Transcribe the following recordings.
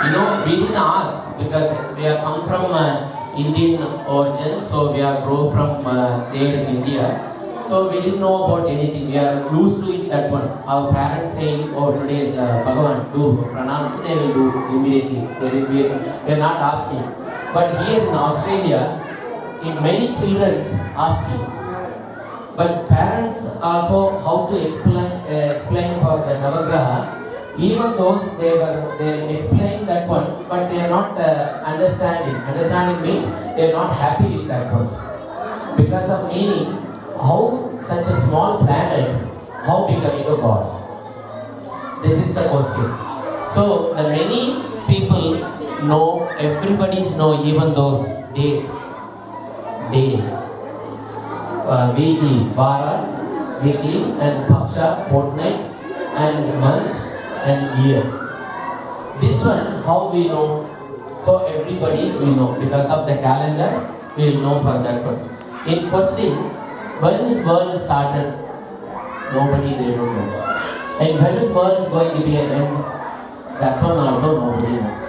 We didn't ask because we are come from Indian origin, so we are grown from there in India. So we didn't know about anything. We are used to it that one. Our parents saying, "Oh, today is Bhagavan, do pranam." They will do immediately. We are not asking. But here in Australia, in many children asking. But parents also how to explain for the Navagraha. Even those they explain that one, but they are not understanding. Understanding means they are not happy with that one because of meaning. How such a small planet, how becoming a god? This is the question. So the many people know, everybody's know, even those date, day, weekly, vara, weekly, and paksha, fortnight, and month, and year. This one, how we know? So everybody we know because of the calendar. We will know for that one. In question. When this world started, nobody they don't know. And when this world is going to be an end, that one also nobody knows.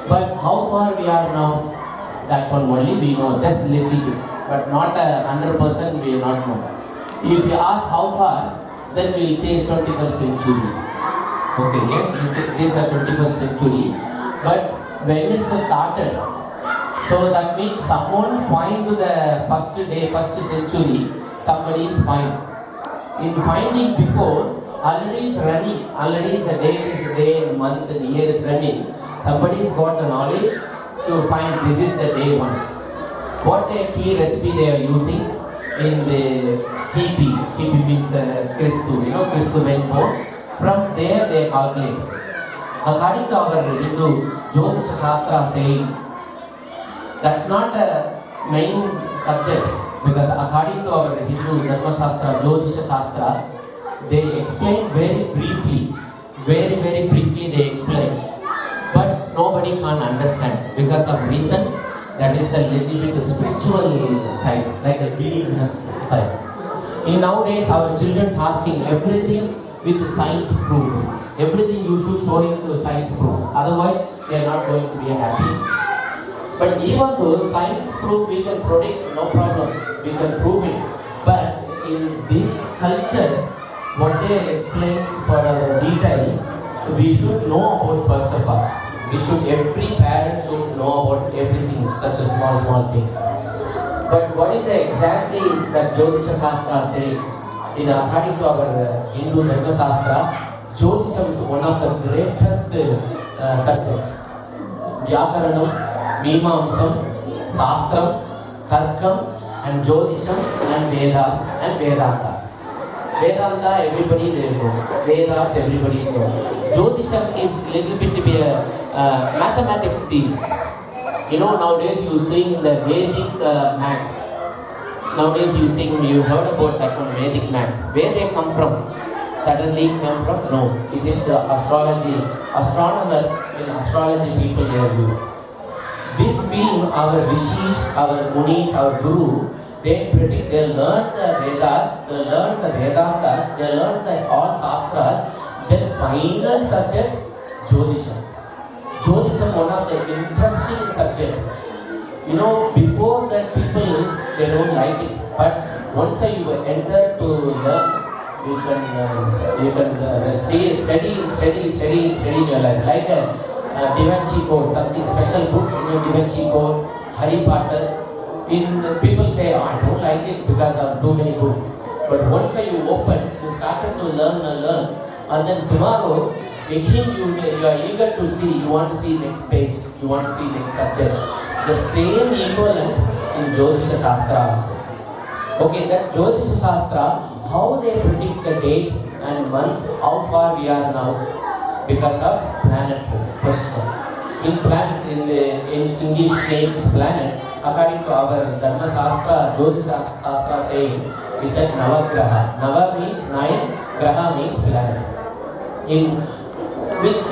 But how far we are now, that one only we know, just little bit. But not 100% we not know. If you ask how far, then we will say 21st century. Okay, yes, it is a 21st century. But when is the started? So that means someone find the first day, first century, somebody is fine. In finding before, already is running, already is a day, month, and year is running. Somebody has got the knowledge to find this is the day one. What a key recipe they are using in the Kipi. Kipi means Christu, Christu went born. From there they calculate. According to our Hindu Jyotisha Shastra saying, that's not a main subject. Because according to our Hindu Dharma Shastra, Jyotisha Shastra, they explain very briefly they explain. But nobody can understand because of reason that is a little bit spiritual type, like a believeness type. In nowadays, our children asking everything with science proof. Everything you should show him to science proof. Otherwise, they are not going to be happy. But even though science proof we can predict, no problem, we can prove it. But in this culture, what they explain for our detail, we should know about first of all. Every parent should know about everything, such a small things. But what is exactly that Jyotisha Shastra saying? According to our Hindu Dharma Shastra, Jyotisha is one of the greatest subjects. Vyakaranam, Mimamsam, Sastram, Tarkam, and Jyotisham, and Vedas, and Vedanta. Vedanta, everybody they know. Vedas, everybody know. Jyotisham is little bit to be a mathematics theme. Nowadays you sing the Vedic maths. Nowadays you heard about that one, Vedic maths. Where they come from? Suddenly come from? No. It is astrology. Astronomer in astrology people they are used. This being our rishis, our munis, our guru, they predict, they learn the Vedas, they learn the Vedantas, they learn the all Shastras, then final subject, Jyotisham. Jyotisham one of the interesting subject. Before that people, they don't like it, but once you enter to learn, you can study in your life, like a Da Vinci Code, something special book Da Vinci Code, Harry Potter. People say, I don't like it because of too many books. But once you open, you started to learn, and then tomorrow, again you are eager to see, you want to see next page, you want to see next subject. The same equivalent in Jyotisha Shastra also. Okay, that Jyotisha Shastra, how they predict the date and month, how far we are now, because of planetary position. In the English name is planet. According to our Dharma Shastra, Jyotisha Shastra saying, we said Navagraha. Nava means 9, Graha means planet. In which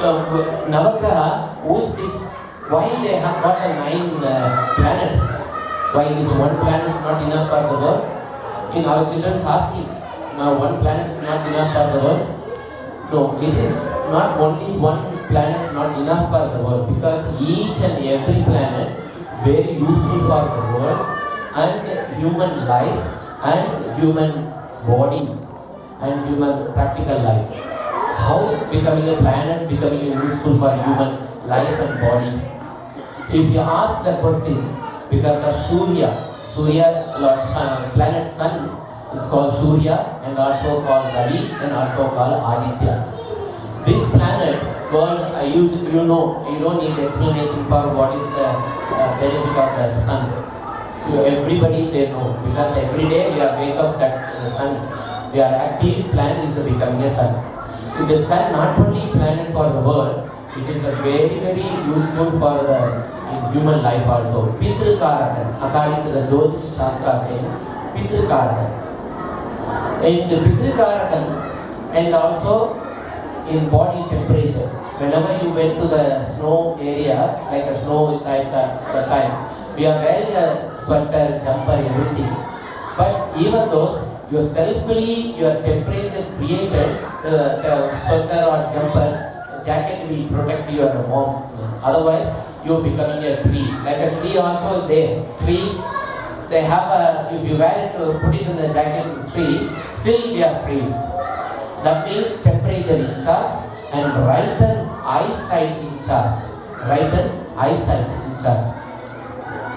Navagraha, who is this? Why they have got a 9 planet? Why is one planet not enough for the world? In our children's asking, now one planet is not enough for the world. No, it is not only one planet not enough for the world, because each and every planet very useful for the world and human life and human bodies and human practical life. How becoming a planet becoming useful for human life and bodies? If you ask the question, because of Surya, Lord Sun, planet Sun, it's called Surya and also called Ravi and also called Aditya. This planet called, you know, you don't need explanation for what is the benefit of the sun. Everybody they know, because every day we are wake up that the sun. We are active, planet is becoming a sun. The sun not only planet for the world, it is a very useful for the in human life also. Pitru Karakan, according to the Jyotish Shastra saying, Pitru Karakan. In the Pitru Karakan and also in body temperature. Whenever you went to the snow area, like a snow type the time, we are wearing a sweater, jumper, everything. But even though your selfly, your temperature created, the sweater or jumper, jacket will protect your warmth. Otherwise, you are becoming a tree. Like a tree also is there. Tree, they have a, if you wear it, put it in the jacket tree, still they are freeze. That means temperature in charge and brighten eyesight in charge. Brighten eyesight in charge.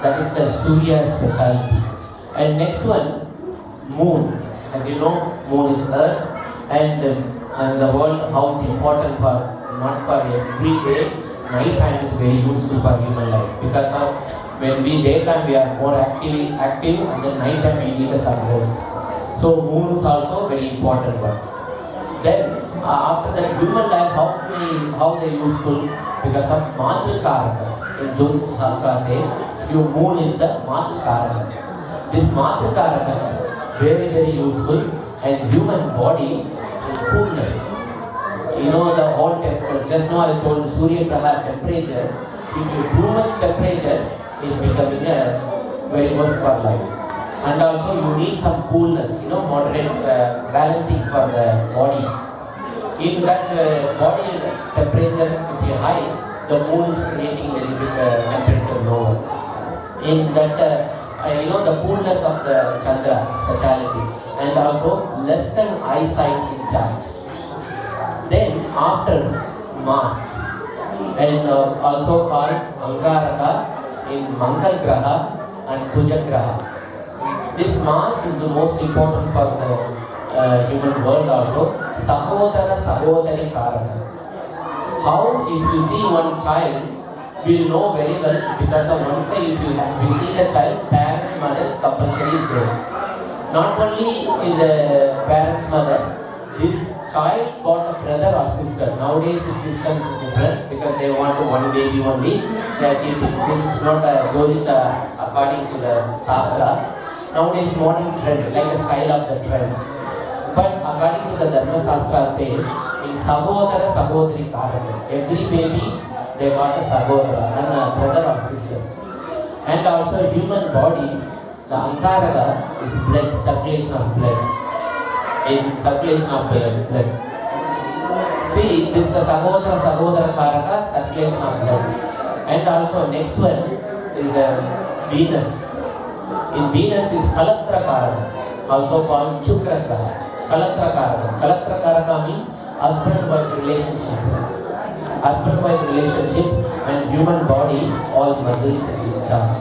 That is the Surya speciality. And next one, moon. As you know, moon is earth, and the world, how is important for, not for every day. Night time is very useful for human life, because of when we daytime we are more active and then night time we need a some rest. So moon is also very important one. Then after that, human life, how they useful, because of Matru Karaka. In Jyotish Shastra says, your moon is the Matru Karaka. This Matru Karaka is very useful, and human body is coolness. You know the whole temperature. Just now I told Surya Graha temperature. If you too much temperature, is becoming a very worse for life. And also you need some coolness, moderate balancing for the body. In that body temperature, if you high, the moon is creating a little bit temperature lower. In that, the coolness of the Chandra speciality, and also left hand eyesight in charge. Then after Mars, and also called Angaraka in Mangal Graha and Kuja Graha. This Mars is the most important for the human world also. Sahodari Karaka. How, if you see one child, we will know very well, because of one side, if you see the child, parents, mothers, compulsory is there. Not only in the parents' mother, this child got a brother or sister. Nowadays the system is different, because they want one baby only. This is not a Jyotish according to the Shastra. Nowadays modern trend, like a style of the trend. But according to the Dharma Shastra say, in Sahodari Karaka, every baby they got a Sahodara and a brother or sister. And also human body, the Ankaraka is blood, circulation of blood. In circulation of blood. See, this is Sahodara Karaka, circulation of blood. And also next one is Venus. In Venus is Kalatra Karaka, also called Chukra Graha. Kalatra Karaka. Kalatra Karaka means husband-wife relationship. Husband-wife relationship and human body, all muscles is in charge.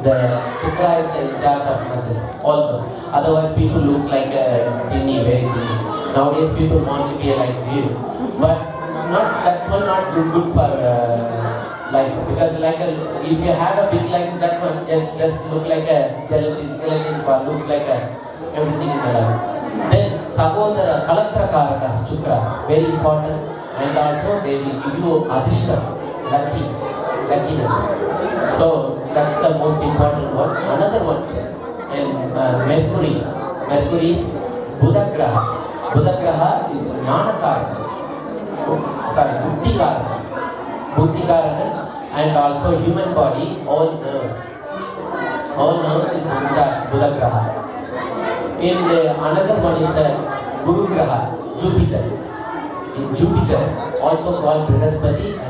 The Chukra is in charge of muscles, all muscles. Otherwise people looks like a tiny, very thin. Nowadays people want to be like this. But that's one not good for life. Because if you have a big like that one, just look like a gelatin bar, looks like everything in the life. Then Sahodara, Kalatra Karaka, Chukra, very important. And also they will give you Adhishta, luckiness. So that's the most important one. Another one is Mercury. Mercury is Buddha Graha. Buddha Graha is Jnana Karaka. Buddhi Karaka. Buddhi Karaka, and also human body, all nerves. All nerves is in charge, Buddha Graha. Another one is Guru Graha, Jupiter. In Jupiter, also called Brihaspati